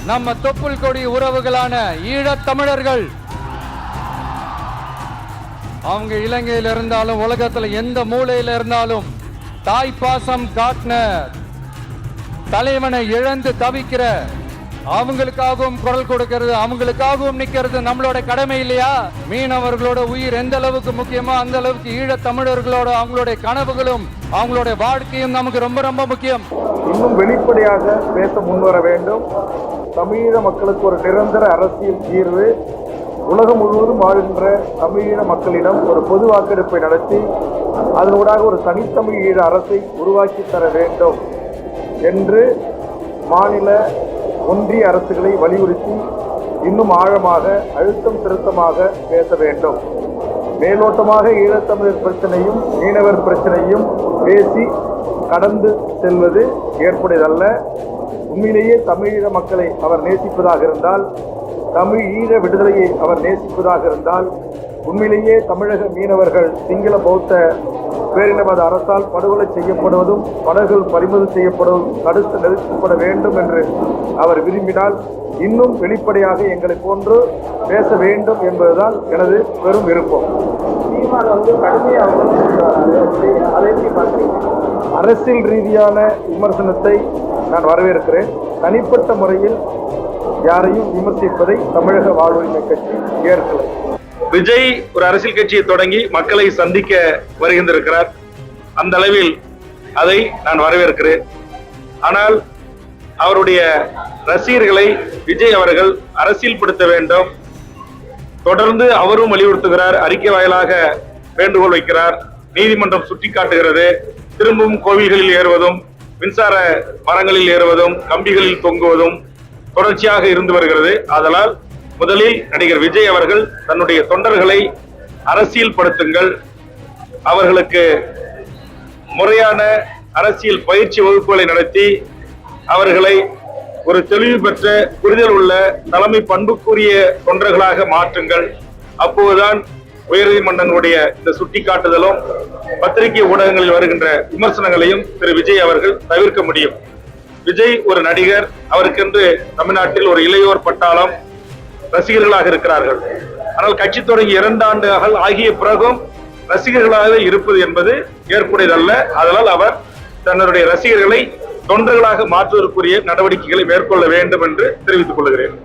நம்ம தொப்புள் கொடி உறவுகளான ஈழத் தமிழர்கள் அவங்க இலங்கையில் இருந்தாலும் உலகத்துல எந்த மூலையில இருந்தாலும் தாய் பாசம் காட்டின தலைவனை இழந்து தவிக்கிற அவங்களுக்காகவும் குரல் கொடுக்கிறது, அவங்களுக்காகவும் நிக்கிறது நம்மளோட கடமை இல்லையா? மீனவர்களோட உயிர் எந்த அளவுக்கு முக்கியமோ அந்த அளவுக்கு ஈழத் தமிழர்களோட அவங்களுடைய கனவுகளும் அவங்களுடைய வாழ்க்கையும் நமக்கு ரொம்ப ரொம்ப முக்கியம். இன்னும் வெளிப்படையாக பேச முன்வர வேண்டும். தமிழீழ மக்களுக்கு ஒரு நிரந்தர அரசியல் தீர்வு, உலகம் முழுவதும் வாழ்கின்ற தமிழீழ மக்களிடம் ஒரு பொது வாக்கெடுப்பை நடத்தி அதனூடாக ஒரு தனித்தமிழ் ஈழ அரசை உருவாக்கி தர வேண்டும் என்று மாநில ஒன்றிய அரசுகளை வலியுறுத்தி இன்னும் ஆழமாக அழுத்தம் திருத்தமாக பேச வேண்டும். மேலோட்டமாக ஈழத்தமிழர் பிரச்சனையும் மீனவர் பிரச்சனையும் பேசி கடந்து செல்வது ஏற்புடையதல்ல. உண்மையிலேயே தமிழீழ மக்களை அவர் நேசிப்பதாக இருந்தால், தமிழ் ஈழ விடுதலையை அவர் நேசிப்பதாக இருந்தால், உண்மையிலேயே தமிழக மீனவர்கள் சிங்கள பௌத்த பேரினவாத அரசால் படுகொலை செய்யப்படுவதும் படகுகள் பறிமுதல் செய்யப்படுவதும் தடுத்து நிறுத்தப்பட வேண்டும் என்று அவர் விரும்பினால் இன்னும் வெளிப்படையாக எங்களை போன்று பேச வேண்டும் என்பதுதான் எனது பெரும் விருப்பம். அரசியல் ரீதியான விமர்சனத்தை நான் வரவேற்கிறேன். தனிப்பட்ட முறையில் யாரையும் விமர்சிப்பதை தமிழக வாழ்வுரிமை கட்சி ஏற்கலை. விஜய் ஒரு அரசியல் கட்சியை தொடங்கி மக்களை சந்திக்க வருகின்றிருக்கிறார். அந்த அளவில் அதை நான் வரவேற்கிறேன். ஆனால் அவருடைய ரசிகர்களை விஜய் அவர்கள் அரசியல் படுத்த வேண்டும். தொடர்ந்து அவரும் வலியுறுத்துகிறார், அறிக்கை வாயிலாக வேண்டுகோள் வைக்கிறார். நீதிமன்றம் சுட்டிக்காட்டுகிறது, திரும்பவும் கோவில்களில் ஏறுவதும் மின்சார மரங்களில் ஏறுவதும் கம்பிகளில் தொங்குவதும் தொடர்ச்சியாக இருந்து வருகிறது. அதனால் முதலில் நடிகர் விஜய் அவர்கள் தன்னுடைய தொண்டர்களை அரசியல் படுத்துங்கள், அவர்களுக்கு முறையான அரசியல் பயிற்சி வகுப்புகளை நடத்தி அவர்களை ஒரு தெளிவு பெற்ற புரிதல் உள்ள தலைமை பண்புக்குரிய தொண்டர்களாக மாற்றுங்கள். அப்போதுதான் உயர்நீதிமன்றங்களுடைய இந்த சுட்டிக்காட்டுதலும் பத்திரிகை ஊடகங்களில் வருகின்ற விமர்சனங்களையும் திரு விஜய் அவர்கள் தவிர்க்க முடியும். விஜய் ஒரு நடிகர், அவருக்கென்று தமிழ்நாட்டில் ஒரு இளையோர் பட்டாளம் ரசிகர்களாக இருக்கிறார்கள். ஆனால் கட்சி தொடங்கி 2 ஆண்டுகள் ஆகிய பிறகும் ரசிகர்களாக இருப்பது என்பது ஏற்புடையதல்ல. அதனால் அவர் தன்னுடைய ரசிகர்களை தொண்டர்களாக மாற்றுவதற்குரிய நடவடிக்கைகளை மேற்கொள்ள வேண்டும் என்று தெரிவித்துக் கொள்கிறேன்.